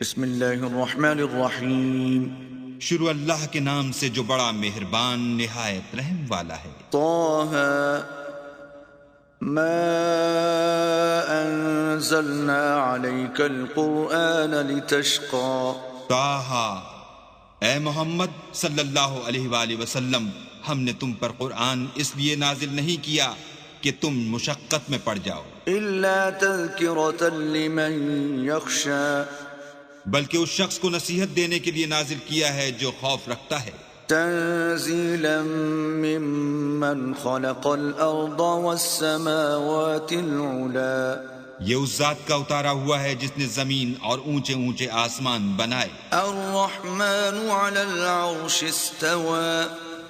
بسم اللہ الرحمن الرحیم شروع اللہ کے نام سے جو بڑا مہربان نہایت رحم والا ہے۔ طه ما انزلنا عليك القرآن لتشقى طٰہٰ، اے محمد صلی اللہ علیہ وآلہ وسلم، ہم نے تم پر قرآن اس لیے نازل نہیں کیا کہ تم مشقت میں پڑ جاؤ، الا تذکرة لمن يخشى بلکہ اس شخص کو نصیحت دینے کے لیے نازل کیا ہے جو خوف رکھتا ہے۔ تنزیلا ممن خلق الارض والسماوات العلا یہ اس ذات کا اتارا ہوا ہے جس نے زمین اور اونچے اونچے آسمان بنائے۔ الرحمن على العرش استوى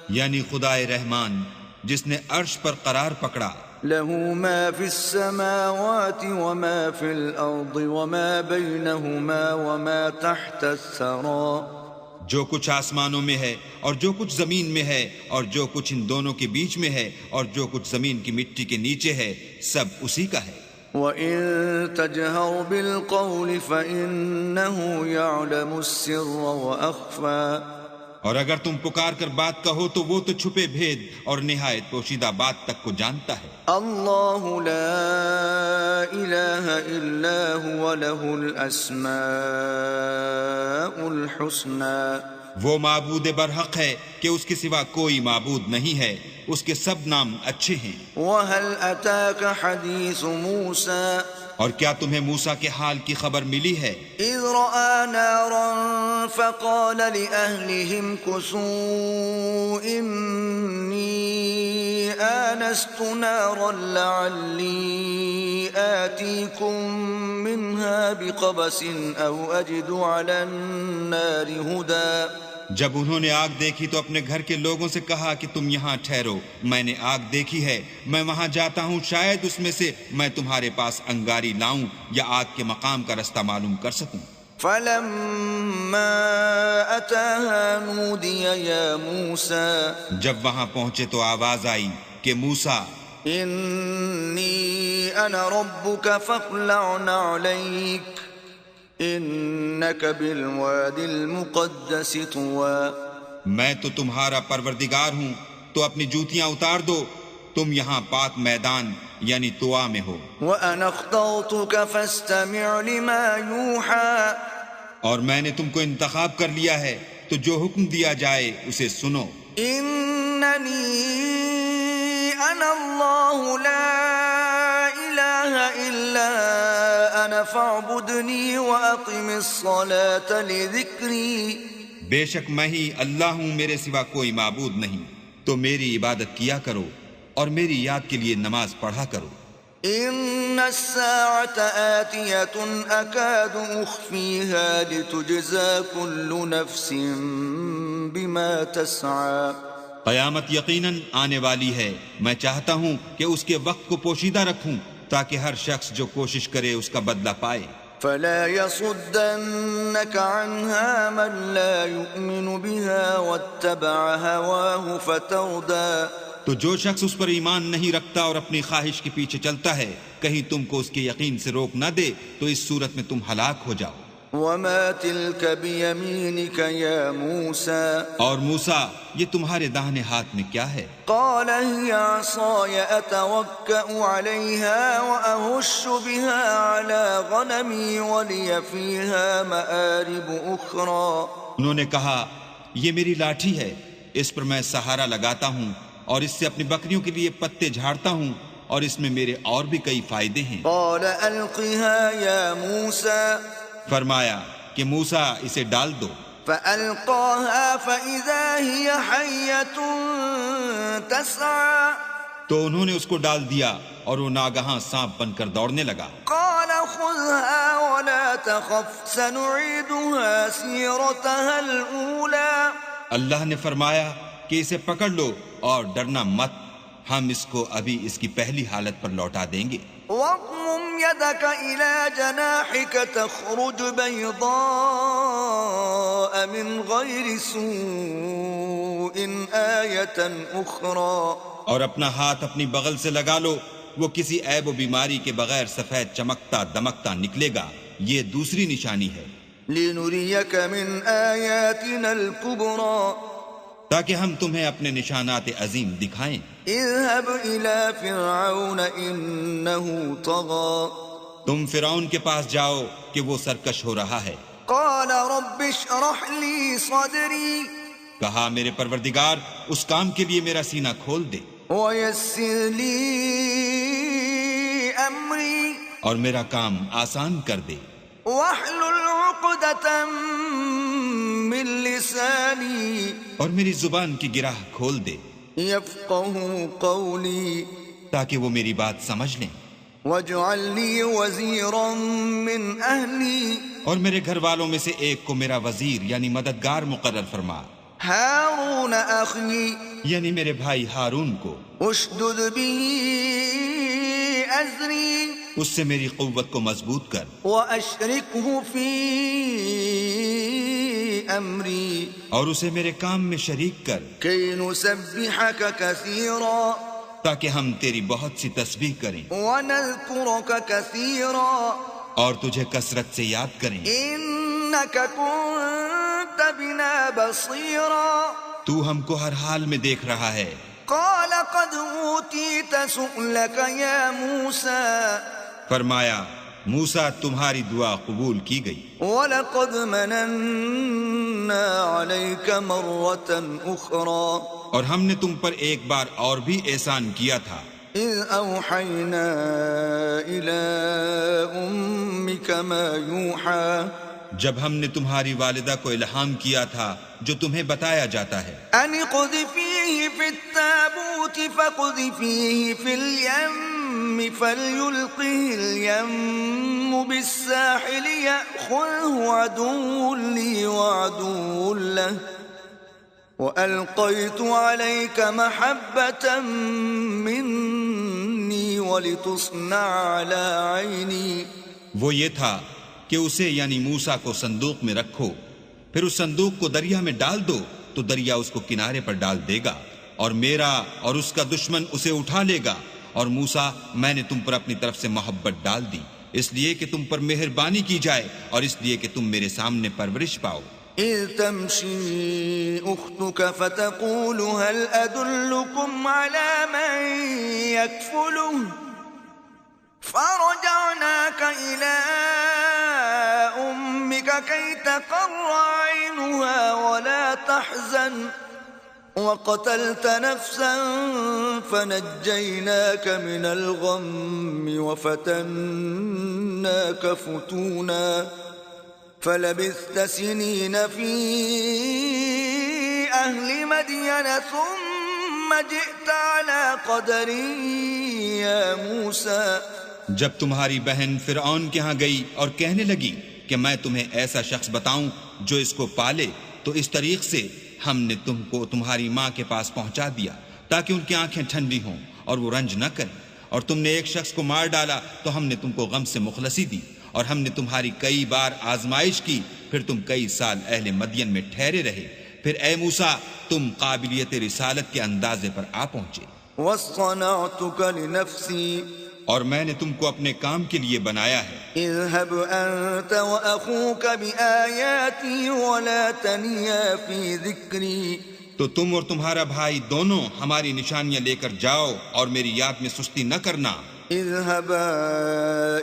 یعنی خدائے رحمان جس نے عرش پر قرار پکڑا۔ له ما في السماوات وما في الأرض وما بينهما وما تحت الثرى جو کچھ آسمانوں میں ہے اور جو کچھ زمین میں ہے اور جو کچھ ان دونوں کے بیچ میں ہے اور جو کچھ زمین کی مٹی کے نیچے ہے، سب اسی کا ہے۔ وَإِن تَجْهَرْ بِالْقَوْلِ فَإِنَّهُ يَعْلَمُ السِّرَّ وَأَخْفَى اور اگر تم پکار کر بات کہو تو وہ تو چھپے بھید اور نہایت پوشیدہ بات تک کو جانتا ہے۔ اللہ لا الہ الا هو له الاسماء الحسنى وہ معبود برحق ہے کہ اس کے سوا کوئی معبود نہیں ہے، اس کے سب نام اچھے ہیں۔ وَهَلْ أَتَاكَ حَدِيثُ مُوسَى اور کیا تمہیں موسیٰ کے حال کی خبر ملی ہے؟ اذ رأى نارا فقال لأهلهم كثوا إني آنست نارا لعلي آتيكم منها بقبس أو أجد على النار هدى جب انہوں نے آگ دیکھی تو اپنے گھر کے لوگوں سے کہا کہ تم یہاں ٹھہرو، میں نے آگ دیکھی ہے، میں وہاں جاتا ہوں، شاید اس میں سے میں تمہارے پاس انگاری لاؤں یا آگ کے مقام کا رستہ معلوم کر سکوں۔ فلما أتاها نودي يا موسى جب وہاں پہنچے تو آواز آئی کہ موسیٰ، إني أنا ربك فاخلع نعليك انک بالواد المقدس طوى میں تو تمہارا پروردگار ہوں، تو اپنی جوتیاں اتار دو، تم یہاں پاک میدان یعنی طوا میں ہو۔ وَأَنَا اخْتَرْتُكَ فَاسْتَمِعْ لِمَا يُوحَى اور میں نے تم کو انتخاب کر لیا ہے، تو جو حکم دیا جائے اسے سنو۔ إِنَّنِي أَنَا اللَّهُ لَا إِلَهَ إِلَّا أَنَا فَاعْبُدْنِي وَأَقِمِ الصَّلَاةَ لِذِكْرِي بے شک میں ہی اللہ ہوں، میرے سوا کوئی معبود نہیں، تو میری عبادت کیا کرو اور میری یاد کے لیے نماز پڑھا کرو۔ إِنَّ السَّاعَةَ آتِيَةٌ أَكَادُ أُخْفِيهَا لِتُجْزَى كُلُّ نَفْسٍ بِمَا تَسْعَى قیامت یقیناً آنے والی ہے، میں چاہتا ہوں کہ اس کے وقت کو پوشیدہ رکھوں تاکہ ہر شخص جو کوشش کرے اس کا بدلہ پائے۔ فَلَا يَصُدَّنَّكَ عَنْهَا مَن لَا يُؤْمِنُ بِهَا وَاتَّبَعَ هَوَاهُ فَتَرْدَىٰ تو جو شخص اس پر ایمان نہیں رکھتا اور اپنی خواہش کے پیچھے چلتا ہے، کہیں تم کو اس کے یقین سے روک نہ دے تو اس صورت میں تم ہلاک ہو جاؤ۔ وَمَا تِلْكَ بِيَمِينِكَ يَا مُوسَىٰ اور موسیٰ، یہ تمہارے داہنے ہاتھ میں کیا ہے؟ قَالَ هِيَ عَصَايَ أَتَوَكَّأُ عَلَيْهَا وَأَهُشُّ بِهَا عَلَىٰ غَنَمِي وَلِيَ فِيهَا مَآرِبُ أُخْرَىٰ انہوں نے کہا، یہ میری لاٹھی ہے، اس پر میں سہارا لگاتا ہوں اور اس سے اپنی بکریوں کے لیے پتے جھاڑتا ہوں، اور اس میں میرے اور بھی کئی فائدے ہیں۔ قَالَ أَلْقِهَا يَا مُوسَىٰ فرمایا کہ موسیٰ اسے ڈال دو۔ فَأَلْقَاهَا فَإِذَا هِيَ حَيَّةٌ تَسْعَىٰ تو انہوں نے اس کو ڈال دیا اور وہ ناگہاں سانپ بن کر دوڑنے لگا۔ قَالَ خُذْهَا وَلَا تَخَفْ سَنُعِيدُهَا سِيرَتَهَا الْأُولَىٰ اللہ نے فرمایا کہ اسے پکڑ لو اور ڈرنا مت، ہم اس کو ابھی اس کی پہلی حالت پر لوٹا دیں گے۔ وَاضْمُمْ يَدَكَ إِلَىٰ جَنَاحِكَ تَخْرُجْ بَيْضَاءَ مِنْ غَيْرِ سُوءٍ آيَةً أُخْرَىٰ اور اپنا ہاتھ اپنی بغل سے لگا لو، وہ کسی عیب و بیماری کے بغیر سفید چمکتا دمکتا نکلے گا، یہ دوسری نشانی ہے۔ لنريك من آياتنا الكبرى تاکہ ہم تمہیں اپنے نشانات عظیم دکھائیں۔ اذهب إلى فرعون إنه طغى تم فرعون کے پاس جاؤ کہ وہ سرکش ہو رہا ہے۔ قال رب اشرح لي صدري کہا میرے پروردگار اس کام کے لیے میرا سینہ کھول دے ويسر لي أمري اور میرا کام آسان کر دے، واحلل عقدة من لساني اور میری زبان کی گرہ کھول دے يفقهوا قولي تاکہ وہ میری بات سمجھ لیں، واجعل لي وزيرا من أهلي اور میرے گھر والوں میں سے ایک کو میرا وزیر یعنی مددگار مقرر فرما، هارون أخي یعنی میرے بھائی ہارون کو، اشدد به أزري اس سے میری قوت کو مضبوط کر وأشركه في أمري اور اسے میرے کام میں شریک کر كي نسبحك كثيرا تاکہ ہم تیری بہت سی تسبیح کریں ونذكرك كثيرا اور تجھے کثرت سے یاد کریں، إنك كنت بنا بصيرا تو ہم کو ہر حال میں دیکھ رہا ہے۔ قال قد أوتيت سؤلك يا موسى فرمایا موسیٰ تمہاری دعا قبول کی گئی، وَلَقَدْ مَنَنَّا عَلَيْكَ مَرَّةً أُخْرَى اور ہم نے تم پر ایک بار اور بھی احسان کیا تھا، إِذْ أَوْحَيْنَا إِلَىٰ أُمِّكَ مَا يُوحَىٰ جب ہم نے تمہاری والدہ کو الہام کیا تھا جو تمہیں بتایا جاتا ہے، أَنِ اقْذِفِيهِ فِي التَّابُوتِ فَاقْذِفِيهِ فِي الْيَمِّ فَلْيُلْقِهِ الْيَمُّ بِالسَّاحِلِ يَأْخُذْهُ عَدُوٌّ لِّي وَعَدُوٌّ لَّهُ وَأَلْقَيْتُ عَلَيْكَ مَحَبَّةً مِّنِّي وَلِتُصْنَعَ عَلَىٰ عَيْنِي وہ یہ تھا کہ اسے یعنی موسیٰ کو صندوق میں رکھو، پھر اس صندوق کو دریا میں ڈال دو تو دریا اس کو کنارے پر ڈال دے گا، اور میرا اور اس کا دشمن اسے اٹھا لے گا، اور موسیٰ میں نے تم پر اپنی طرف سے محبت ڈال دی اس لیے کہ تم پر مہربانی کی جائے اور اس لیے کہ تم میرے سامنے پرورش پاؤ۔ إذ تمشي أختك فتقول هل أدلكم على من يكفله فرجعناك إلى أمك كي تقر عينها ولا تحزن وقتلت نفسا فنجيناك من الغم وفتناك فتونا فلبثت سنين في أهل مدين ثم جئت على قدر يا موسى جب تمہاری بہن فرعون کے ہاں گئی اور کہنے لگی کہ میں تمہیں ایسا شخص بتاؤں جو اس کو پالے، تو اس طریق سے ہم نے تم کو تمہاری ماں کے پاس پہنچا دیا تاکہ ان کی آنکھیں ٹھنڈی ہوں اور وہ رنج نہ کریں، اور تم نے ایک شخص کو مار ڈالا تو ہم نے تم کو غم سے مخلصی دی، اور ہم نے تمہاری کئی بار آزمائش کی، پھر تم کئی سال اہل مدین میں ٹھہرے رہے، پھر اے موسیٰ تم قابلیت رسالت کے اندازے پر آ پہنچے، واصطنعتك لنفسي اور میں نے تم کو اپنے کام کے لیے بنایا ہے۔ اذهب أنت وأخوك بآياتي ولا تنيا في ذكري تو تم اور تمہارا بھائی دونوں ہماری نشانیاں لے کر جاؤ اور میری یاد میں سستی نہ کرنا۔ اذهبا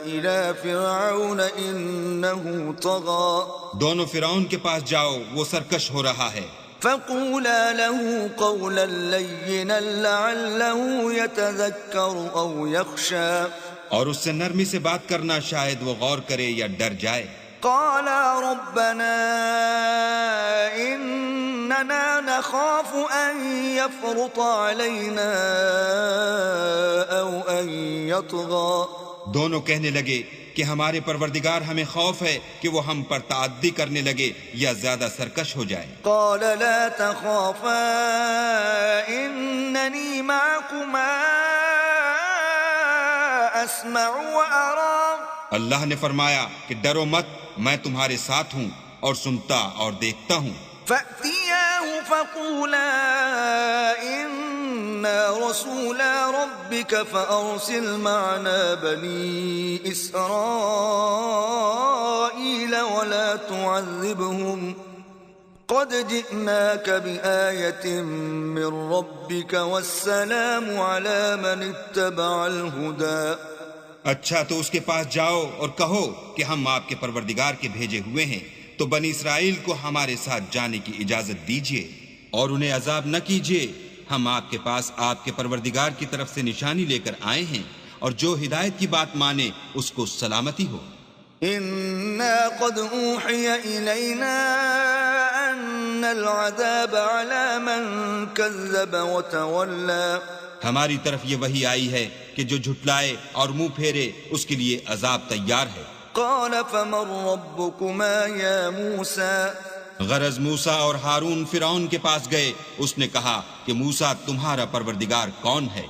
إلى فرعون إنه طغى دونوں فرعون کے پاس جاؤ، وہ سرکش ہو رہا ہے، فقولا له قولا لينا لعله يتذكر أو يخشى اور اس سے نرمی سے بات کرنا، شاید وہ غور کرے یا ڈر جائے۔ قالا ربنا إننا نخاف أن يفرط علينا أو أن يطغى دونوں کہنے لگے کہ ہمارے پروردگار ہمیں خوف ہے کہ وہ ہم پر تعدی کرنے لگے یا زیادہ سرکش ہو جائے۔ قال لا تخافا إنني معكما أسمع وأرى اللہ نے فرمایا کہ ڈرو مت، میں تمہارے ساتھ ہوں اور سنتا اور دیکھتا ہوں۔ فأتياه فقولا إنا رسولا ربك فأرسل معنا بني إسرائيل ولا تعذبهم قد جئناك بآية من ربك والسلام على من اتبع الهدى. اچھا تو اس کے پاس جاؤ اور کہو کہ ہم آپ کے پروردگار کے بھیجے ہوئے ہیں، تو بنی اسرائیل کو ہمارے ساتھ جانے کی اجازت دیجیے اور انہیں عذاب نہ کیجیے. ہم آپ کے پاس آپ کے پروردگار کی طرف سے نشانی لے کر آئے ہیں، اور جو ہدایت کی بات مانے اس کو سلامتی ہو. إنا قد أوحي إلينا أن العذاب على من كذب وتولى. ہماری طرف یہ وحی آئی ہے کہ جو جھٹلائے اور منہ پھیرے اس کے لیے عذاب تیار ہے. قال فمن ربكما يا موسى. غرض موسیٰ اور ہارون فرعون کے پاس گئے. اس نے کہا کہ موسیٰ تمہارا پروردگار کون ہے؟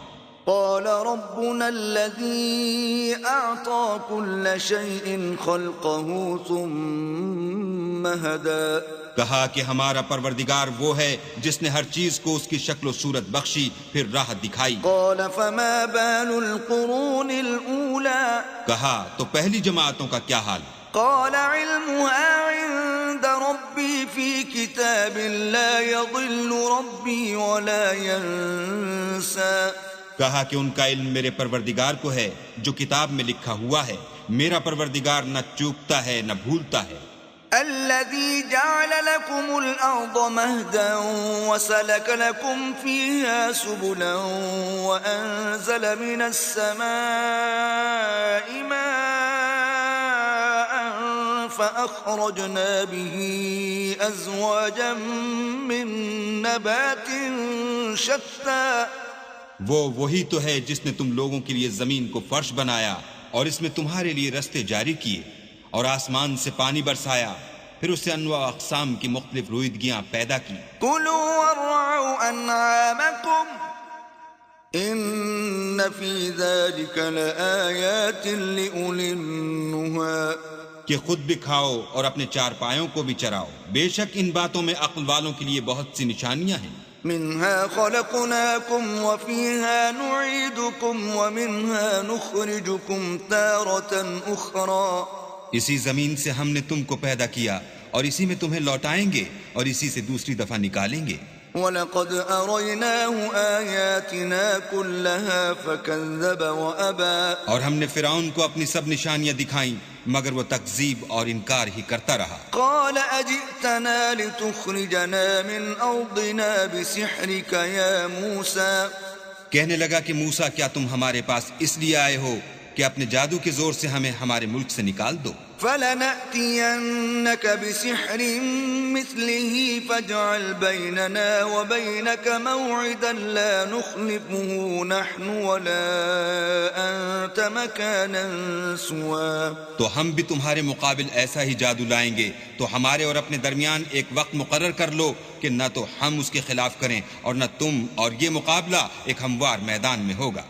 قال ربنا الذي أعطى كل شيء خلقه ثم هدى. کہا کہ ہمارا پروردگار وہ ہے جس نے ہر چیز کو اس کی شکل و صورت بخشی پھر راہ دکھائی. قال فما بال القرون الأولى. کہا تو پہلی جماعتوں کا کیا حال؟ قال علمها عند ربي في كتاب لا يضل ربي ولا ينسى. کہا کہ ان کا علم میرے پروردگار کو ہے جو کتاب میں لکھا ہوا ہے. میرا پروردگار نہ چوکتا ہے نہ بھولتا ہے. الذي جعل لكم الأرض مهدا وسلك لكم فيها سبلا وأنزل من السماء ماء فأخرجنا به أزواجا من نبات شتى. وہی تو ہے جس نے تم لوگوں کے لیے زمین کو فرش بنایا اور اس میں تمہارے لیے رستے جاری کیے اور آسمان سے پانی برسایا، پھر اس سے انواع اقسام کی مختلف رویدگیاں پیدا کی. كلوا وارعوا أنعامكم إن في ذلك لآيات لأولي النهى. کہ خود بھی کھاؤ اور اپنے چار پایوں کو بھی چراؤ، بے شک ان باتوں میں عقل والوں کے لیے بہت سی نشانیاں ہیں. منها خلقناكم وفيها نعيدكم ومنها نخرجكم تارة أخرى. اسی زمین سے ہم نے تم کو پیدا کیا اور اسی میں تمہیں لوٹائیں گے اور اسی سے دوسری دفعہ نکالیں گے. وَلَقَدْ أَرَيْنَاهُ آيَاتِنَا كُلَّهَا فَكَذَّبَ وَأَبَى. اور ہم نے فرعون کو اپنی سب نشانیاں دکھائیں مگر وہ تکذیب اور انکار ہی کرتا رہا. قال أجئتنا لتخرجنا من أرضنا بسحرك يا موسى. کہنے لگا کہ موسیٰ کیا تم ہمارے پاس اس لیے آئے ہو کہ اپنے جادو کے زور سے ہمیں ہمارے ملک سے نکال دو؟ فَلَنَأْتِيَنَّكَ بِسِحْرٍ مِثْلِهِ فَاجْعَلْ بَيْنَنَا وَبَيْنَكَ مَوْعِدًا لَا نُخْلِفُهُ نَحْنُ وَلَا أَنْتَ مَكَانًا سُوًى. تو ہم بھی تمہارے مقابل ایسا ہی جادو لائیں گے، تو ہمارے اور اپنے درمیان ایک وقت مقرر کر لو کہ نہ تو ہم اس کے خلاف کریں اور نہ تم، اور یہ مقابلہ ایک ہموار میدان میں ہوگا.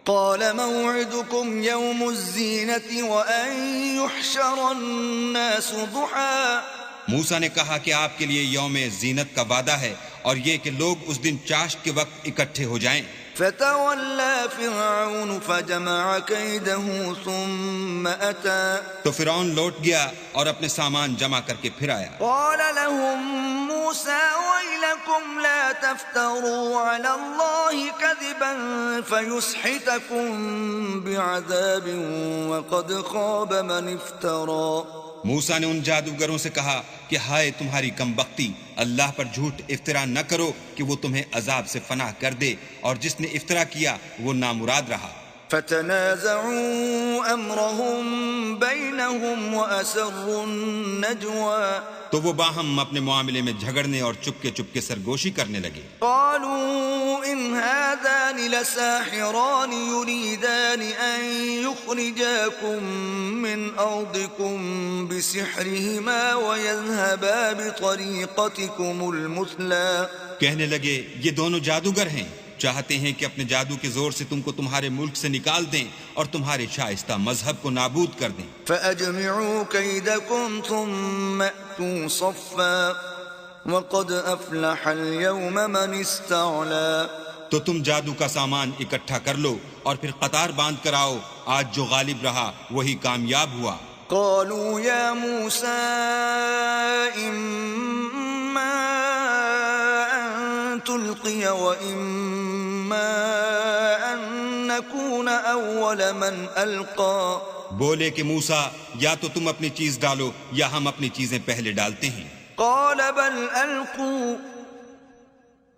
قال موعدكم يوم الزينة وأن يحشر الناس ضحى. موسیٰ نے کہا کہ آپ کے لیے یوم زینت کا وعدہ ہے اور یہ کہ لوگ اس دن چاشت کے وقت اکٹھے ہو جائیں. فتولى فرعون فجمع كيده ثم أتى. تو فرعون لوٹ گیا اور اپنے سامان جمع کر کے پھر آیا. قال لهم موسى ويلكم لا تفتروا على الله كذبا فيسحتكم بعذاب وقد خاب من افترى. موسیٰ نے ان جادوگروں سے کہا کہ ہائے تمہاری کم بختی، اللہ پر جھوٹ افطرا نہ کرو کہ وہ تمہیں عذاب سے فناہ کر دے، اور جس نے افطرا کیا وہ نامراد رہا. فتنازعوا امرهم بينهم واسروا النجوى. تو وہ باہم اپنے معاملے میں جھگڑنے اور چپکے سرگوشی کرنے لگے. قالوا ان هذان لساحران يريدان ان يخرجاكم من ارضكم بسحرهما ويذهبا بطريقتكم المثلى. کہنے لگے یہ دونوں جادوگر ہیں، چاہتے ہیں کہ اپنے جادو کے زور سے تم کو تمہارے ملک سے نکال دیں اور تمہارے شائستہ مذہب کو نابود کر دیں. فَأَجْمِعُوا كَيْدَكُمْ ثُمَّ أْتُوا صَفًّا وَقَدْ أَفْلَحَ الْيَوْمَ مَنِ اسْتَعْلَى. تو تم جادو کا سامان اکٹھا کر لو اور پھر قطار باندھ کر آؤ، آج جو غالب رہا وہی کامیاب ہوا۔ قالوا يا موسى إما أن تلقي وإما أن نكون أول من ألقى بولے کہ موسیٰ یا تو تم اپنی چیز ڈالو یا ہم اپنی چیزیں پہلے ڈالتے ہیں۔ قال بل ألقوا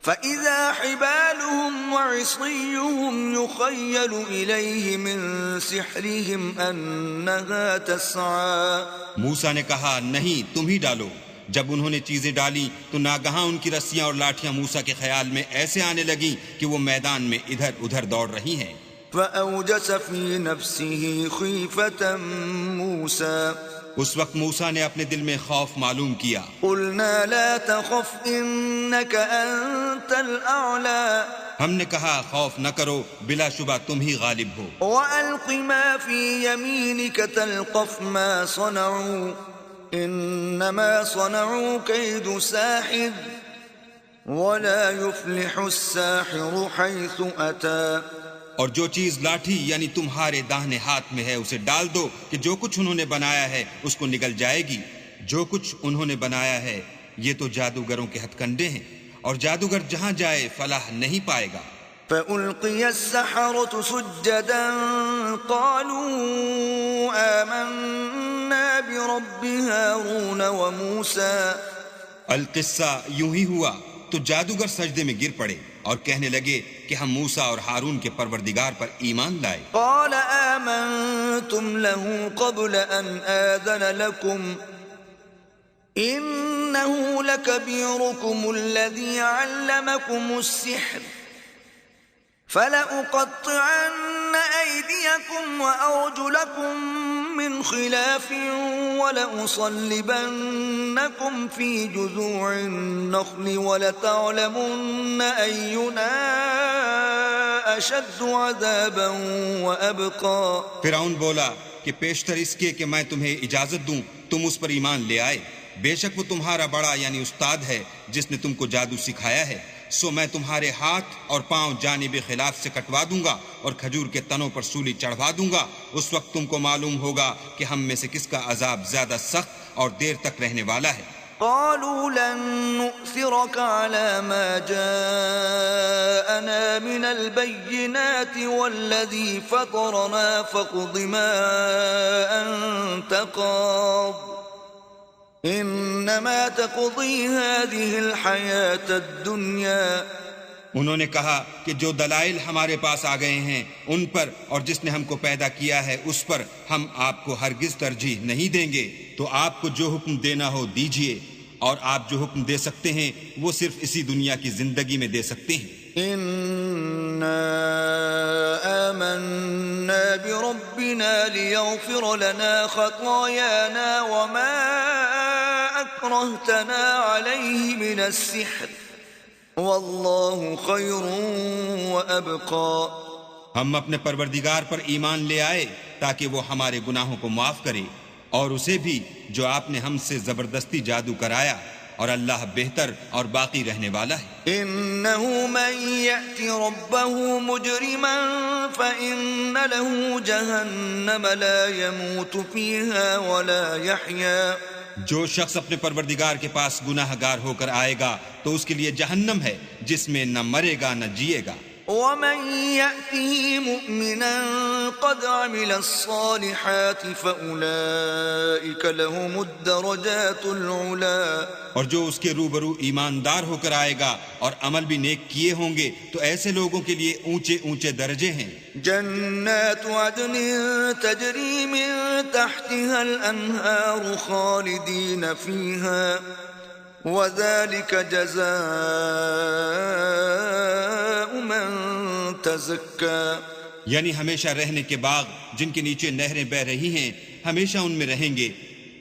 فإذا حبالهم وعصيهم يخيل إليه من سحرهم أنها تسعى۔ موسیٰ نے کہا نہیں تم ہی ڈالو۔ جب انہوں نے چیزیں ڈالی تو ناگہاں ان کی رسیاں اور لاٹھیاں موسیٰ کے خیال میں ایسے آنے لگیں کہ وہ میدان میں ادھر ادھر دوڑ رہی ہیں۔ فأوجس في نفسه خيفة موسى اس وقت موسیٰ نے اپنے دل میں خوف معلوم کیا۔ قلنا لا تخف إنك أنت الأعلى ہم نے کہا خوف نہ کرو، بلا شبہ تم ہی غالب ہو۔ وألق ما في يمينك تلقف ما صنعوا إنما صنعوا كيد ساحر ولا يفلح الساحر حيث أتى۔ اور جو چیز لاٹھی یعنی تمہارے داہنے ہاتھ میں ہے اسے ڈال دو کہ جو کچھ انہوں نے بنایا ہے اس کو نگل جائے گی۔ جو کچھ انہوں نے بنایا ہے یہ تو جادوگروں کے ہتھ کنڈے ہیں، اور جادوگر جہاں جائے فلاح نہیں پائے گا۔ فألقي السحرة سجدا قالوا آمنا برب هارون وموسى۔ القصہ یوں ہی ہوا تو جادوگر سجدے میں گر پڑے اور کہنے لگے کہ ہم موسیٰ اور ہارون کے پروردگار پر ایمان لائے۔ قال آمنتم له قبل أن آذن لكم إنه لكبيركم الذي علمكم السحر فلأقطعن أيديكم وأرجلكم من خلاف ولأصلبنكم في جذوع النخل ولتعلمن أينا أشد عذابا وأبقى۔ فرعون بولا کہ پیشتر اس کے کہ میں تمہیں اجازت دوں تم اس پر ایمان لے آئے، بے شک وہ تمہارا بڑا یعنی استاد ہے جس نے تم کو جادو سکھایا ہے، سو میں تمہارے ہاتھ اور پاؤں جانب خلاف سے کٹوا دوں گا اور کھجور کے تنوں پر سولی چڑھوا دوں گا۔ اس وقت تم کو معلوم ہوگا کہ ہم میں سے کس کا عذاب زیادہ سخت اور دیر تک رہنے والا ہے۔ قالوا لن نؤثرك على ما جاءنا من البينات والذي فطرنا فاقض ما أنت قاض إنما تقضي هذه الحياة الدنيا۔ انہوں نے کہا کہ جو دلائل ہمارے پاس آ گئے ہیں ان پر اور جس نے ہم کو پیدا کیا ہے اس پر ہم آپ کو ہرگز ترجیح نہیں دیں گے، تو آپ کو جو حکم دینا ہو دیجئے، اور آپ جو حکم دے سکتے ہیں وہ صرف اسی دنیا کی زندگی میں دے سکتے ہیں۔ إنا آمنا بربنا ليغفر لنا خطايانا وما أكرهتنا عليه من السحر والله خير وأبقى۔ ہم اپنے پروردگار پر ایمان لے آئے تاکہ وہ ہمارے گناہوں کو معاف کرے، اور اسے بھی جو آپ نے ہم سے زبردستی جادو کرایا، اور اللہ بہتر اور باقی رہنے والا ہے۔ إنه من يأت ربه مجرما فإن له جهنم لا يموت فيها ولا يحيا۔ جو شخص اپنے پروردگار کے پاس گناہ گار ہو کر آئے گا تو اس کے لیے جہنم ہے جس میں نہ مرے گا نہ جیے گا۔ ومن يأته مؤمنا قد عمل الصالحات فأولئك لهم الدرجات العلا۔ اور جو اس کے روبرو ایماندار ہو کر آئے گا اور عمل بھی نیک کیے ہوں گے تو ایسے لوگوں کے لیے اونچے اونچے درجے ہیں۔ جنات عدن تجری من تحتها الانہار خالدین فیہا وذلك جزاء من تزکا۔ یعنی ہمیشہ رہنے کے باغ جن کے نیچے نہریں بہ رہی ہیں، ہمیشہ ان میں رہیں گے،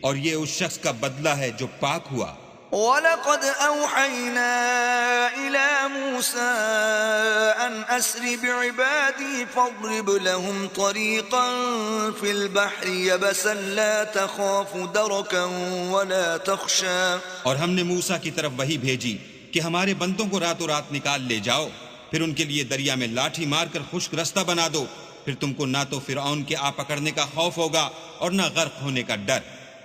اور یہ اس شخص کا بدلہ ہے جو پاک ہوا۔ وَلَقَدْ أَوْحَيْنَا إِلَى مُوسَىٰ أَنْ أَسْرِ بِعِبَادِي فَاضْرِبْ لَهُمْ طَرِيقًا فِي الْبَحْرِ يَبَسًا لَا تَخَافُ دَرَكًا وَلَا تَخْشَىٰ۔ اور ہم نے موسیٰ کی طرف وحی بھیجی کہ ہمارے بندوں کو راتوں رات نکال لے جاؤ پھر ان کے لیے دریا میں لاٹھی مار کر خشک رستہ بنا دو، پھر تم کو نہ تو فرعون کے آ پکڑنے کا خوف ہوگا اور نہ غرق ہونے کا ڈر۔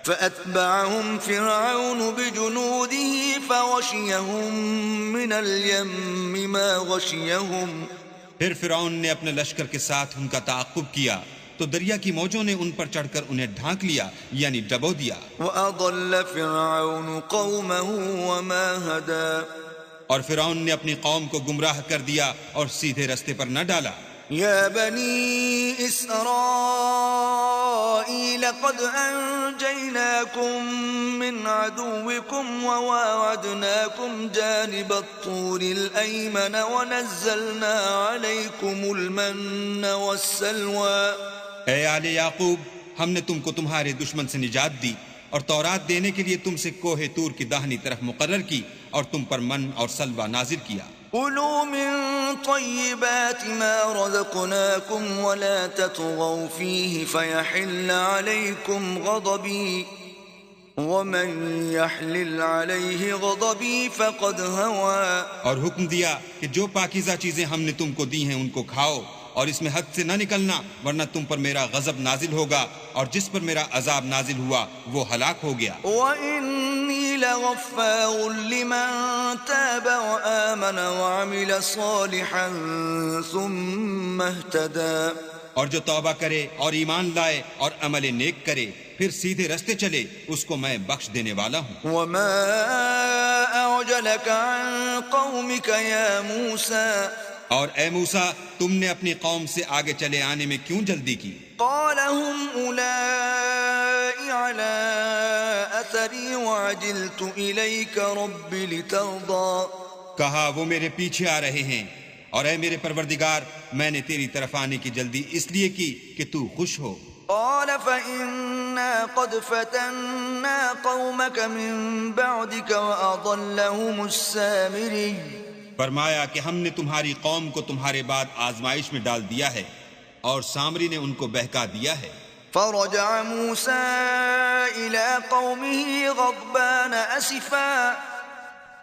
فأتبعهم فرعون بجنوده فغشيهم من اليم ما غشيهم۔ پھر فرعون نے اپنے لشکر کے ساتھ ان کا تعاقب کیا تو دریا کی موجوں نے ان پر چڑھ کر انہیں ڈھانک لیا، یعنی ڈبو دیا۔ وأضل فرعون قومه وما هدى۔ اور فرعون نے اپنی قوم کو گمراہ کر دیا اور سیدھے رستے پر نہ ڈالا۔ يا بني إسرائيل قد أنجيناكم من عدوكم وواعدناكم جانب الطور الأيمن ونزلنا عليكم المن والسلوى۔ اے آل یعقوب، ہم نے تم کو تمہارے دشمن سے نجات دی اور تورات دینے کے لیے تم سے کوہ طور کی داہنی طرف مقرر کی اور تم پر من اور سلوہ نازل کیا۔ كلوا من طيبات ما رزقناكم ولا تطغوا فيه فيحل عليكم غضبي ومن يحلل عليه غضبي فقد هوى۔ اور حکم دیا کہ جو پاکیزہ چیزیں ہم نے تم کو دی ہیں ان کو کھاؤ اور اس میں حد سے نہ نکلنا، ورنہ تم پر میرا غضب نازل ہوگا اور جس پر میرا عذاب نازل ہوا وہ ہلاک ہو گیا۔ وَإِنِّي لَغَفَّارٌ لِمَن تَابَ وَآمَنَ وَعَمِلَ صَالِحًا ثُمَّ اهْتَدَى۔ اور جو توبہ کرے اور ایمان لائے اور عمل نیک کرے پھر سیدھے رستے چلے اس کو میں بخش دینے والا ہوں۔ وَمَا أَعْجَلَكَ عَن قَوْمِكَ يَا مُوسَى۔ اور اے موسیٰ، تم نے اپنی قوم سے آگے چلے آنے میں کیوں جلدی کی؟ قال هم أولئك على أثري وعجلت إليك رب لترضى۔ کہا وہ میرے پیچھے آ رہے ہیں اور اے میرے پروردگار، میں نے تیری طرف آنے کی جلدی اس لیے کی کہ تو خوش ہو۔ قال فإنا قد فتنا قومك من بعدك وأضلهم السامري۔ فرمایا کہ ہم نے تمہاری قوم کو تمہارے بعد آزمائش میں ڈال دیا ہے اور سامری نے ان کو بہکا دیا ہے۔ فرجع موسى إلى قومه غضبان أسفا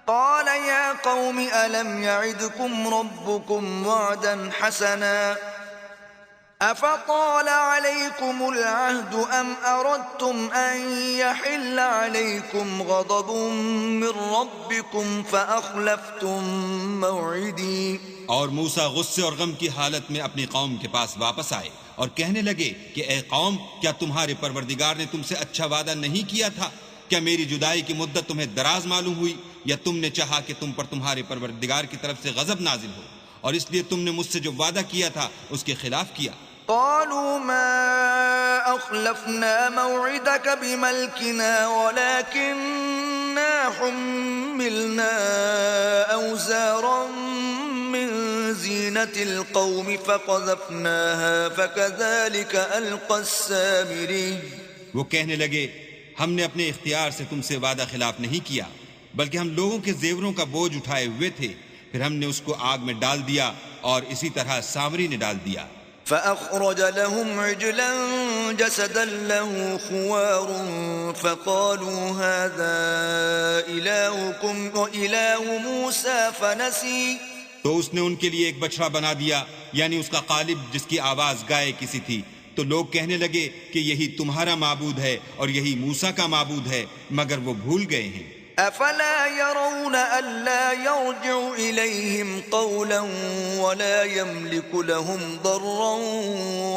قال يا قوم ألم يعدكم ربكم وعدا حسنا أفطال عليكم العهد أم أردتم أن يحل عليكم غضب من ربكم فأخلفتم موعدي۔ اور موسیٰ غصے اور غم کی حالت میں اپنی قوم کے پاس واپس آئے اور کہنے لگے کہ اے قوم، کیا تمہارے پروردگار نے تم سے اچھا وعدہ نہیں کیا تھا؟ کیا میری جدائی کی مدت تمہیں دراز معلوم ہوئی، یا تم نے چاہا کہ تم پر تمہارے پروردگار کی طرف سے غضب نازل ہو اور اس لیے تم نے مجھ سے جو وعدہ کیا تھا اس کے خلاف کیا؟ قالوا ما أخلفنا موعدك بملكنا ولكننا حملنا أوزارا من زينة القوم فقذفناها فكذلك ألقى السامري۔ وہ کہنے لگے ہم نے اپنے اختیار سے تم سے وعدہ خلاف نہیں کیا، بلکہ ہم لوگوں کے زیوروں کا بوجھ اٹھائے ہوئے تھے، پھر ہم نے اس کو آگ میں ڈال دیا اور اسی طرح سامری نے ڈال دیا۔ فأخرج لهم عجلا جسدا له خوار فقالوا هذا إلهكم وإله موسى فنسي۔ تو اس نے ان کے لیے ایک بچڑا بنا دیا، یعنی اس کا قالب جس کی آواز گائے کسی تھی، تو لوگ کہنے لگے کہ یہی تمہارا معبود ہے اور یہی موسیٰ کا معبود ہے، مگر وہ بھول گئے ہیں۔ أفلا يرون ألا يرجع إليهم قولا ولا يملك لهم ضرا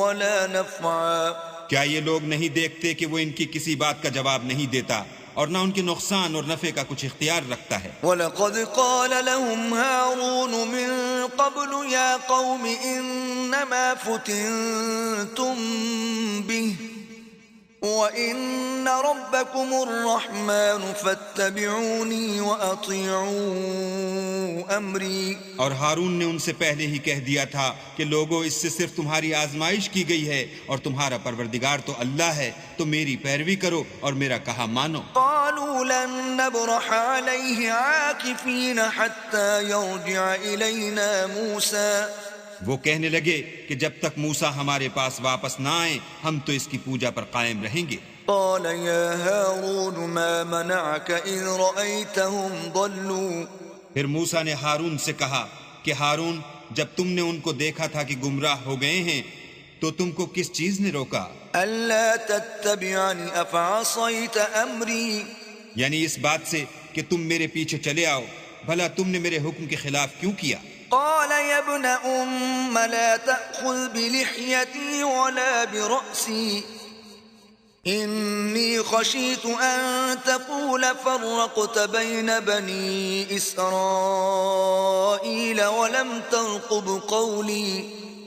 ولا نفعا۔ کیا یہ لوگ نہیں دیکھتے کہ وہ ان کی کسی بات کا جواب نہیں دیتا اور نہ ان کے نقصان اور نفع کا کچھ اختیار رکھتا ہے؟ وَلَقَدْ قَالَ لَهُمْ هَارُونُ مِن قَبْلُ يَا قَوْمِ إِنَّمَا فُتِنْتُمْ بِهِ وَإِنَّ رَبَّكُمُ الرَّحْمَنُ فَاتَّبِعُونِي وَأَطِيعُوا أَمْرِي۔ اور ہارون نے ان سے پہلے ہی کہہ دیا تھا کہ لوگوں، اس سے صرف تمہاری آزمائش کی گئی ہے اور تمہارا پروردگار تو اللہ ہے، تو میری پیروی کرو اور میرا کہا مانو۔ قالوا لن نبرح عليه عاكفين حتى يرجع إلينا موسى۔ وہ کہنے لگے کہ جب تک موسیٰ ہمارے پاس واپس نہ آئے ہم تو اس کی پوجا پر قائم رہیں گے۔ قال يا هارون ما منعك إذ رأيتهم ضلوا۔ پھر موسیٰ نے ہارون سے کہا کہ ہارون جب تم نے ان کو دیکھا تھا کہ گمراہ ہو گئے ہیں تو تم کو کس چیز نے روکا؟ ألا تتبعني أفعصيت أمري یعنی اس بات سے کہ تم میرے پیچھے چلے آؤ، بھلا تم نے میرے حکم کے خلاف کیوں کیا؟ قال يا ابن أم لا تأخذ بلحيتي ولا برأسي إني خشيت أن تقول فرقت بين بني إسرائيل ولم ترقب قولي.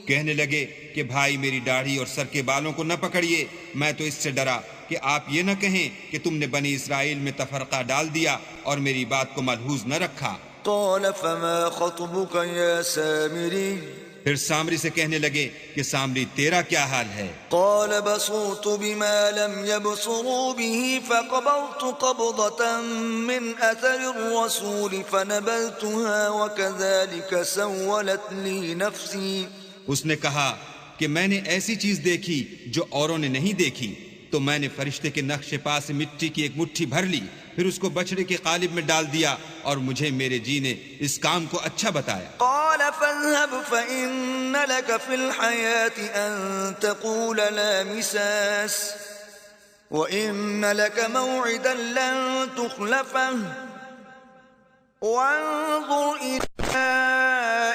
کہنے لگے کہ بھائی میری داڑھی اور سر کے بالوں کو نہ پکڑیے، میں تو اس سے ڈرا کہ آپ یہ نہ کہیں کہ تم نے بنی اسرائیل میں تفرقہ ڈال دیا اور میری بات کو ملحوظ نہ رکھا. قال فما خطبك يا سامري پھر سامری سے کہنے لگے کہ سامری تیرا کیا حال ہے؟ قال بصرت بما لم يبصروا به فقبضت قبضة من أثر الرسول فنبذتها وكذلك سولت لي نفسي. اس نے کہا کہ میں نے ایسی چیز دیکھی جو اوروں نے نہیں دیکھی، تو میں نے فرشتے کے نقش پا سے مٹی کی ایک مٹھی بھر لی، پھر اس کو بچڑے کے قالب میں ڈال دیا، اور مجھے میرے جی نے اس کام کو اچھا بتایا. قال فاذهب فإن لك في الحياة أن تقول لا مساس وإن لك موعدا لن تخلفه وانظر إلى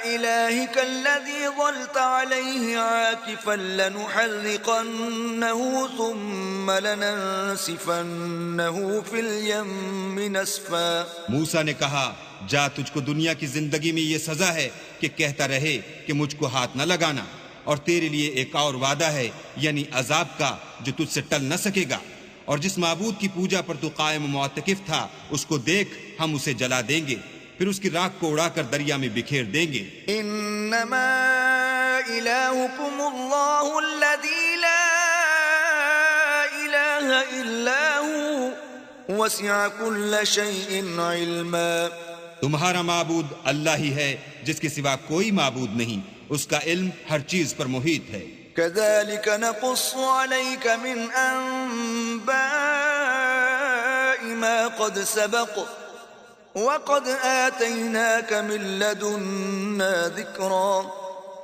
إلهك الذي ظلت عليه عاكفا لنحرقنه ثم لننسفنه في اليم نسفا. موسیٰ نے کہا جا، تجھ کو دنیا کی زندگی میں یہ سزا ہے کہ کہتا رہے کہ مجھ کو ہاتھ نہ لگانا، اور تیرے لیے ایک اور وعدہ ہے یعنی عذاب کا جو تجھ سے ٹل نہ سکے گا، اور جس معبود کی پوجا پر تو قائم و معتکف تھا اس کو دیکھ، ہم اسے جلا دیں گے، پھر اس کی راکھ کو اڑا کر دریا میں بکھیر دیں گے. انما الہکم اللہ الذی لا الہ الا هو وسع کل شیء علما. تمہارا معبود اللہ ہی ہے جس کے سوا کوئی معبود نہیں، اس کا علم ہر چیز پر محیط ہے. كذلك نقص عليك من أنباء ما قد سبق وقد آتيناك من لدنا ذكرا.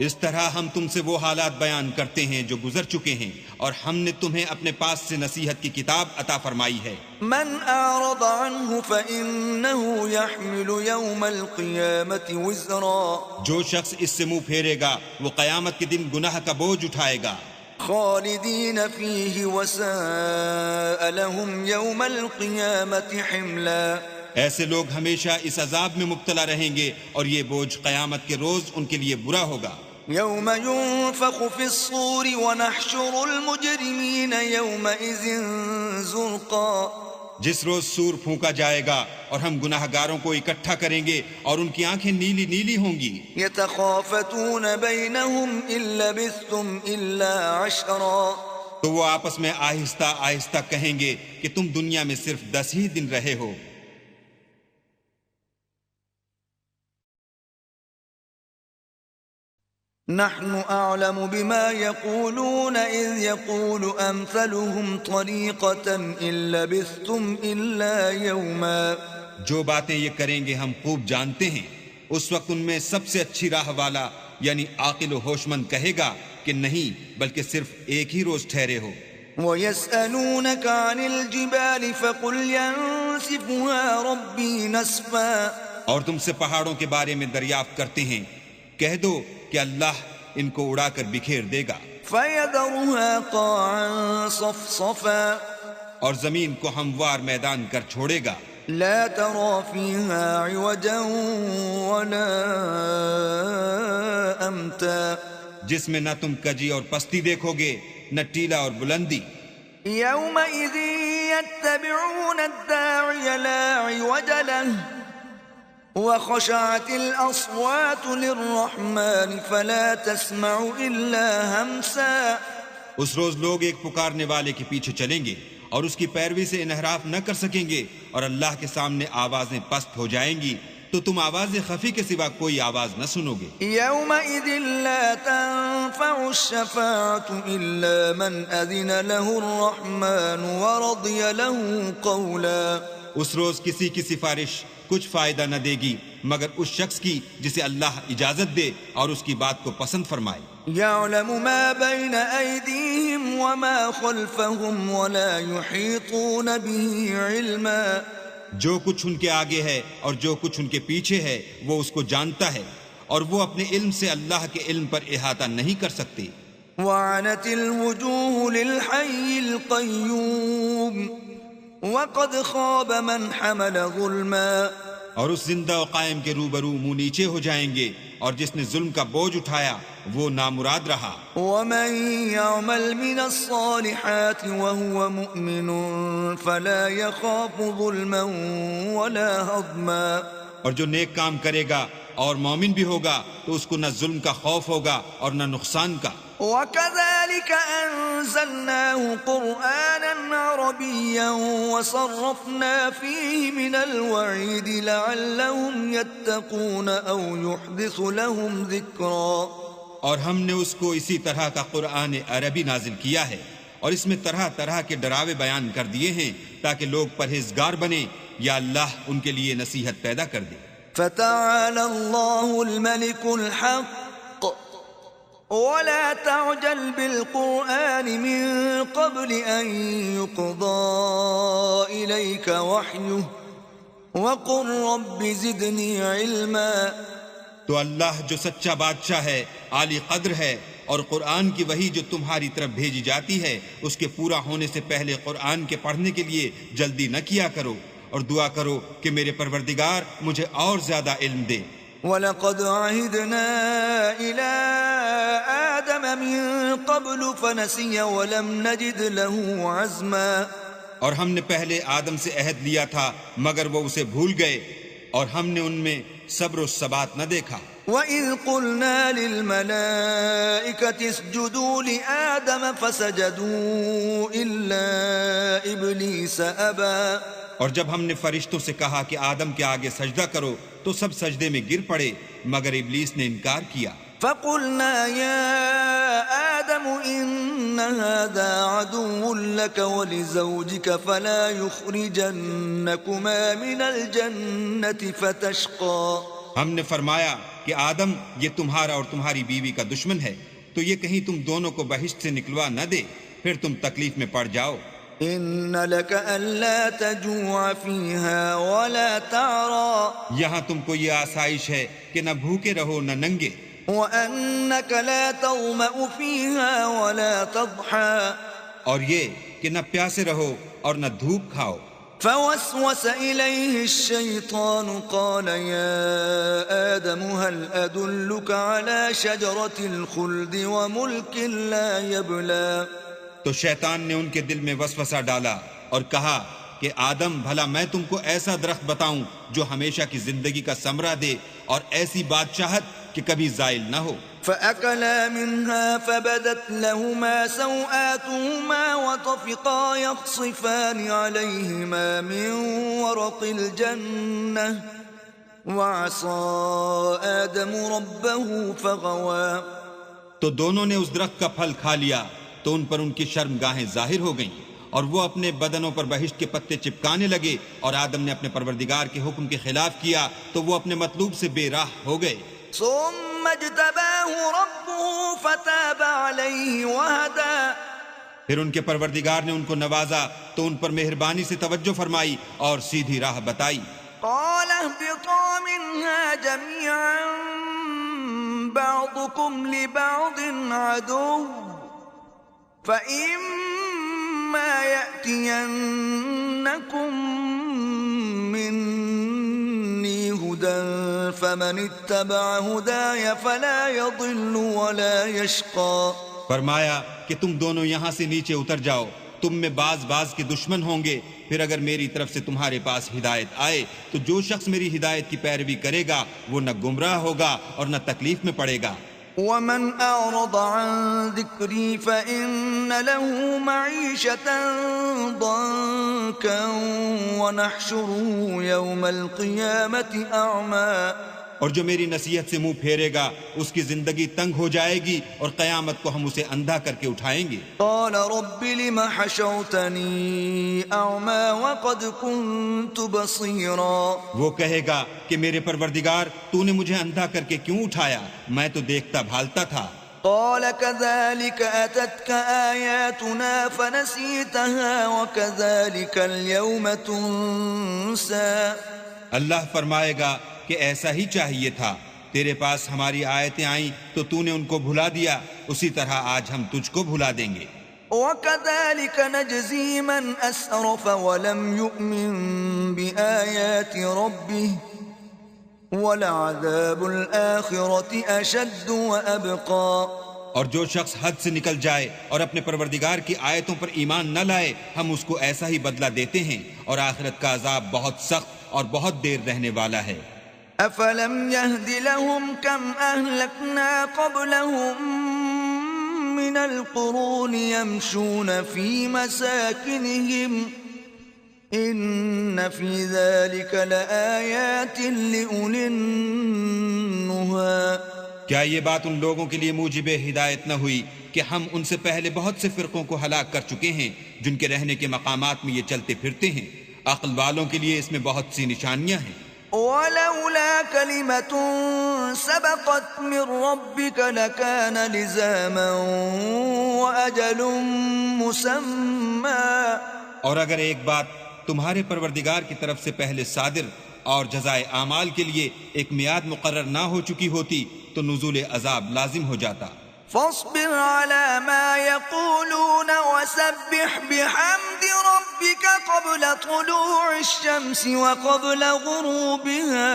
اس طرح ہم تم سے وہ حالات بیان کرتے ہیں جو گزر چکے ہیں، اور ہم نے تمہیں اپنے پاس سے نصیحت کی کتاب عطا فرمائی ہے. من أعرض عنه فإنه يحمل يوم القيامة وزرا. جو شخص اس سے منہ پھیرے گا وہ قیامت کے دن گناہ کا بوجھ اٹھائے گا. خالدين فيه وساء لهم يوم القيامة حملا. ایسے لوگ ہمیشہ اس عذاب میں مبتلا رہیں گے اور یہ بوجھ قیامت کے روز ان کے لیے برا ہوگا. يوم ينفخ في الصور ونحشر المجرمين يومئذ زرقا. جس روز سور پھونکا جائے گا اور ہم گناہ گاروں کو اکٹھا کریں گے اور ان کی آنکھیں نیلی نیلی ہوں گی. يتخافتون بينهم إن لبثتم إلا عشرا. تو وہ آپس میں آہستہ آہستہ کہیں گے کہ تم دنیا میں صرف 10 ہی دن رہے ہو. نحن أعلم بما يقولون إذ يقول أمثلهم طريقة إن لبثتم إلا يوما. جو باتیں یہ کریں گے ہم خوب جانتے ہیں. اس وقت ان میں سب سے اچھی راہ والا یعنی عاقل و ہوش مند کہے گا کہ نہیں بلکہ صرف ایک ہی روز ٹھہرے ہو. ويسألونك عن الجبال فقل ينسفها ربي نسفا. اور تم سے پہاڑوں کے بارے میں دریافت کرتے ہیں، کہہ دو کہ اللہ ان کو اڑا کر بکھیر دے گا. فيذرها قاعا صفصفا. اور زمین کو ہموار میدان کر چھوڑے گا. لا ترى فيها عوجا ولا أمتا. جس میں نہ تم کجی اور پستی دیکھو گے نہ ٹیلا اور بلندی. يومئذ يتبعون الداعي لا عوج له وخشعت الأصوات للرحمن فلا تسمع إلا همسا. اس روز لوگ ایک پکارنے والے کے پیچھے چلیں گے اور اس کی پیروی سے انحراف نہ کر سکیں گے، اور اللہ کے سامنے آوازیں پست ہو جائیں گی تو تم آواز خفی کے سوا کوئی آواز نہ سنو گے. يومئذ لا تنفع الشفاعة إلا من أذن له الرحمن ورضي له قولا. اس روز کسی کی سفارش کچھ فائدہ نہ دے گی مگر اس شخص کی جسے اللہ اجازت دے اور اس کی بات کو پسند فرمائے. يعلم ما بين أيديهم وما خلفهم ولا يحيطون به علما. جو کچھ ان کے آگے ہے اور جو کچھ ان کے پیچھے ہے وہ اس کو جانتا ہے اور وہ اپنے علم سے اللہ کے علم پر احاطہ نہیں کر سکتے. وعنت الوجوه للحي القيوم وقد خاب من حمل ظلما. اور اس زندہ و قائم کے روبرو منہ نیچے ہو جائیں گے اور جس نے ظلم کا بوجھ اٹھایا وہ نامراد رہا. ومن يعمل من الصالحات وهو مؤمن فلا يخاف ظلما ولا هضما. اور جو نیک کام کرے گا اور مومن بھی ہوگا تو اس کو نہ ظلم کا خوف ہوگا اور نہ نقصان کا. وكذلك أنزلناه قرآنا عربيا وصرفنا فيه من الوعيد لعلهم يتقون أو يحدث لهم ذكرا. اور ہم نے اس کو اسی طرح کا قرآن عربی نازل کیا ہے اور اس میں طرح طرح کے ڈراوے بیان کر دیے ہیں تاکہ لوگ پرہیزگار بنیں یا اللہ ان کے لیے نصیحت پیدا کر دے. فتعالى الله الملك الحق ولا تعجل بالقرآن من قبل أن يقضى إليك وحيه وقل رب زدني علما. تو اللہ جو سچا بادشاہ ہے، عالی قدر ہے، اور قرآن کی وحی جو تمہاری طرف بھیجی جاتی ہے اس کے پورا ہونے سے پہلے قرآن کے پڑھنے کے لیے جلدی نہ کیا کرو اور دعا کرو کہ میرے پروردگار مجھے اور زیادہ علم دے. وَلَقَدْ عَهِدْنَا إِلَىٰ آدَمَ مِن قَبْلُ فَنَسِيَ وَلَمْ نَجِدْ لَهُ عَزْمًا. اور ہم نے پہلے آدم سے عہد لیا تھا مگر وہ اسے بھول گئے اور ہم نے ان میں صبر و ثبات نہ دیکھا. وَإِذْ قُلْنَا لِلْمَلَائِكَةِ اسْجُدُوا لِآدَمَ فَسَجَدُوا إِلَّا إِبْلِيسَ أَبَىٰ. اور جب ہم نے فرشتوں سے کہا کہ آدم کے آگے سجدہ کرو تو سب سجدے میں گر پڑے مگر ابلیس نے انکار کیا. فَقُلْنَا يَا آدَمُ إِنَّ هَذَا عَدُوٌّ لَكَ وَلِزَوْجِكَ فَلَا يُخْرِجَنَّكُمَا مِنَ الْجَنَّةِ فَتَشْقَىٰ. ہم نے فرمایا کہ آدم یہ تمہارا اور تمہاری بیوی کا دشمن ہے تو یہ کہیں تم دونوں کو بہشت سے نکلوا نہ دے پھر تم تکلیف میں پڑ جاؤ. إِنَّ لَكَ أَلَّا تَجُوعَ فِيهَا وَلَا تَعْرَىٰ. یہاں تم کو یہ آسائش ہے کہ نہ بھوکے رہو نہ ننگے. وَأَنَّكَ لَا تَظْمَأُ فِيهَا وَلَا تَضْحَىٰ. اور یہ کہ نہ پیاسے رہو اور نہ دھوپ کھاؤ. فوسوس إليه الشيطان قال يا آدم هل أدلك على شجرة الخلد وملك لا يبلى. تو شیطان نے ان کے دل میں وسوسہ ڈالا اور کہا کہ آدم بھلا میں تم کو ایسا درخت بتاؤں جو ہمیشہ کی زندگی کا ثمرہ دے اور ایسی بادشاہت کہ کبھی زائل نہ ہو. فأكلا منها فبدت لهما سوآتهما وطفقا يخصفان عليهما من ورق الجنة وعصى آدم ربه فغوى. تو دونوں نے اس درخت کا پھل کھا لیا تو ان پر ان کی شرمگاہیں ظاہر ہو گئیں اور وہ اپنے بدنوں پر بہشت کے پتے چپکانے لگے اور آدم نے اپنے پروردگار کے حکم کے خلاف کیا تو وہ اپنے مطلوب سے بے راہ ہو گئے. ثم اجتباه ربه فتاب عليه وهدى. پھر ان کے پروردگار نے ان کو نوازا تو ان پر مہربانی سے توجہ فرمائی اور سیدھی راہ بتائی. قال اهبطا منها جميعا بعضكم لبعض عدو فإما يأتينكم مني هدى فمن اتبع هداي فلا يضل ولا يشقى. فرمایا کہ تم دونوں یہاں سے نیچے اتر جاؤ، تم میں بعض کے دشمن ہوں گے، پھر اگر میری طرف سے تمہارے پاس ہدایت آئے تو جو شخص میری ہدایت کی پیروی کرے گا وہ نہ گمراہ ہوگا اور نہ تکلیف میں پڑے گا. ومن أعرض عن ذكري فإن له معيشة ضنكا ونحشره يوم القيامة أعمى. اور جو میری نصیحت سے منہ پھیرے گا اس کی زندگی تنگ ہو جائے گی اور قیامت کو ہم اسے اندھا کر کے اٹھائیں گے۔ قال رب لم حشوتني أعمى وقد كنت بصيرا وہ کہے گا کہ میرے پروردگار تو نے مجھے اندھا کر کے کیوں اٹھایا، میں تو دیکھتا بھالتا تھا۔ قال كذلك أتتك آياتنا فنسيتها وكذلك اليوم تنسى۔ اللہ فرمائے گا کہ ایسا ہی چاہیے تھا، تیرے پاس ہماری آیتیں آئیں تو تو نے ان کو بھلا دیا، اسی طرح آج ہم تجھ کو بھلا دیں گے۔ وكذلك نجزي من أسرف ولم يؤمن بآيات ربه ولعذاب الآخرة أشد وأبقى۔ اور جو شخص حد سے نکل جائے اور اپنے پروردگار کی آیتوں پر ایمان نہ لائے ہم اس کو ایسا ہی بدلہ دیتے ہیں، اور آخرت کا عذاب بہت سخت اور بہت دیر رہنے والا ہے۔ أفلم يهد لهم كم أهلكنا قبلهم من القرون يمشون في مساكنهم إن في ذلك لآيات لأولي النهى۔ کیا یہ بات ان لوگوں کے لیے موجب ہدایت نہ ہوئی کہ ہم ان سے پہلے بہت سے فرقوں کو ہلاک کر چکے ہیں جن کے رہنے کے مقامات میں یہ چلتے پھرتے ہیں؟ عقل والوں کے لیے اس میں بہت سی نشانیاں ہیں۔ ولولا كلمة سبقت من ربك لكان لزاما وأجل مسمى۔ اور اگر ایک بات تمہارے پروردگار کی طرف سے پہلے صادر اور جزائے اعمال کے لیے ایک میعاد مقرر نہ ہو چکی ہوتی تو نزول عذاب لازم ہو جاتا۔ فاصبر على ما يقولون وسبح بحمد ربك قبل طلوع الشمس وقبل غروبها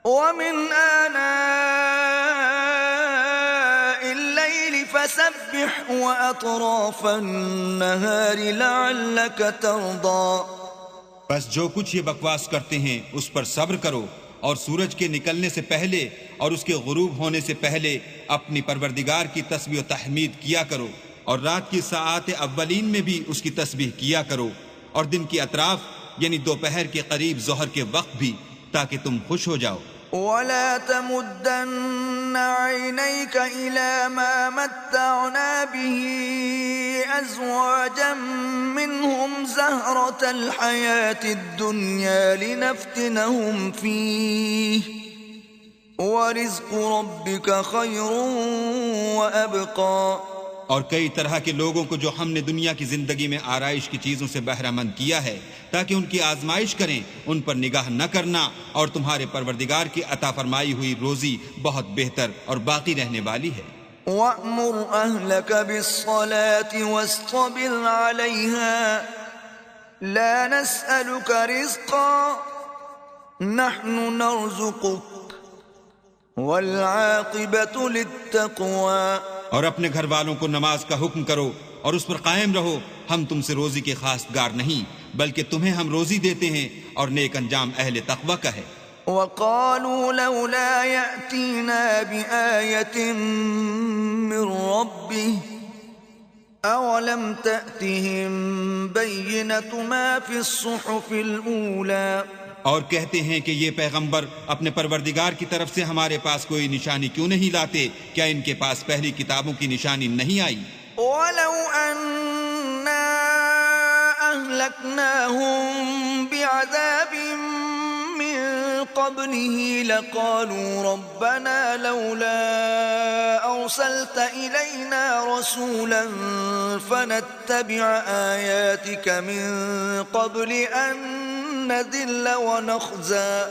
ومن آناء الليل فسبح وأطراف النهار لعلك ترضى۔ بس جو کچھ یہ بکواس کرتے ہیں اس پر صبر کرو، اور سورج کے نکلنے سے پہلے اور اس کے غروب ہونے سے پہلے اپنی پروردگار کی تسبیح و تحمید کیا کرو، اور رات کی ساعات اولین میں بھی اس کی تسبیح کیا کرو، اور دن کی اطراف یعنی دوپہر کے قریب ظہر کے وقت بھی، تاکہ تم خوش ہو جاؤ۔ ولا تمدن عينيك إلى ما متعنا به أزواجا منهم زهرة الحياة الدنيا لنفتنهم فيه ورزق ربك خير وأبقى۔ اور کئی طرح کے لوگوں کو جو ہم نے دنیا کی زندگی میں آرائش کی چیزوں سے بہرہ مند کیا ہے تاکہ ان کی آزمائش کریں، ان پر نگاہ نہ کرنا، اور تمہارے پروردگار کی عطا فرمائی ہوئی روزی بہت بہتر اور باقی رہنے والی ہے۔ وَأْمُرْ أَهْلَكَ بِالصَّلَاةِ وَاسْطَبِرْ عَلَيْهَا لَا نَسْأَلُكَ رِزْقًا نَحْنُ نَرْزُقُكَ وَالْعَاقِبَةُ لِلتَّقْوَى۔ اور اپنے گھر والوں کو نماز کا حکم کرو اور اس پر قائم رہو، ہم تم سے روزی کے خواستگار نہیں بلکہ تمہیں ہم روزی دیتے ہیں، اور نیک انجام اہل تقوی کا ہے۔ وَقَالُوا لَوْلَا يَأْتِينَا بِآيَةٍ مِّن رَّبِّهِ أَوَلَمْ تَأْتِهِم بَيِّنَةُ مَا فِي الصُّحُفِ الْأُولَى۔ اور کہتے ہیں کہ یہ پیغمبر اپنے پروردگار کی طرف سے ہمارے پاس کوئی نشانی کیوں نہیں لاتے؟ کیا ان کے پاس پہلی کتابوں کی نشانی نہیں آئی؟ وَلَوْ أَنَّا أَهْلَكْنَاهُم بِعَذَابٍ مِّن قَبْلِهِ لَقَالُوا رَبَّنَا لَوْلَا أَرْسَلْتَ إِلَيْنَا رَسُولًا فَنَتَّبِعَ آيَاتِكَ مِن قَبْلِ أَن نَّذِلَّ وَنَخْزَىٰ۔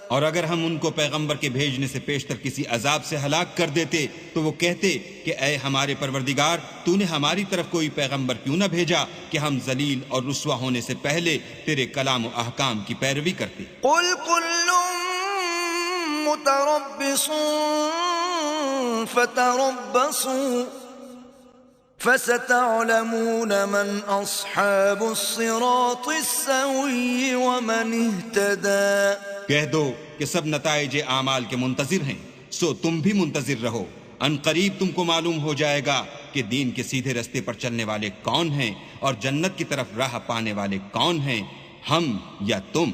اور اگر ہم ان کو پیغمبر کے بھیجنے سے پیشتر کسی عذاب سے ہلاک کر دیتے تو وہ کہتے کہ اے ہمارے پروردگار، تو نے ہماری طرف کوئی پیغمبر کیوں نہ بھیجا کہ ہم ذلیل اور رسوا ہونے سے پہلے تیرے کلام و احکام کی پیروی کرتے۔ قُلْ كُلٌّ مُّتَرَبِّصٌ فَتَرَبَّصُوا فَسَتَعْلَمُونَ مَنْ أَصْحَابُ الصِّرَاطِ السَّوِيِّ وَمَنِ اهْتَدَىٰ۔ کہہ دو کہ سب نتائج اعمال کے منتظر ہیں، سو تم بھی منتظر رہو، ان قریب تم کو معلوم ہو جائے گا کہ دین کے سیدھے رستے پر چلنے والے کون ہیں اور جنت کی طرف راہ پانے والے کون ہیں، ہم یا تم۔